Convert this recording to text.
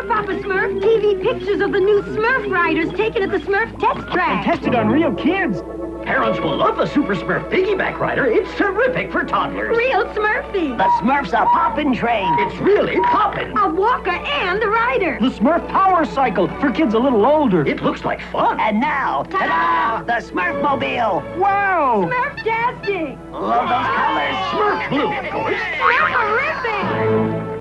Papa Smurf. TV pictures of the new Smurf riders taken at the Smurf test And track. tested on real kids. Parents will love the Super Smurf piggyback rider. It's terrific for toddlers. Real Smurfy. The Smurf's a poppin' train. It's really poppin'. A walker and a rider. The Smurf Power Cycle for kids a little older. It looks like fun. And now, ta-da! The Smurfmobile. Wow! Smurftastic. Love those colors. Smurf blue, of course. Smurferific.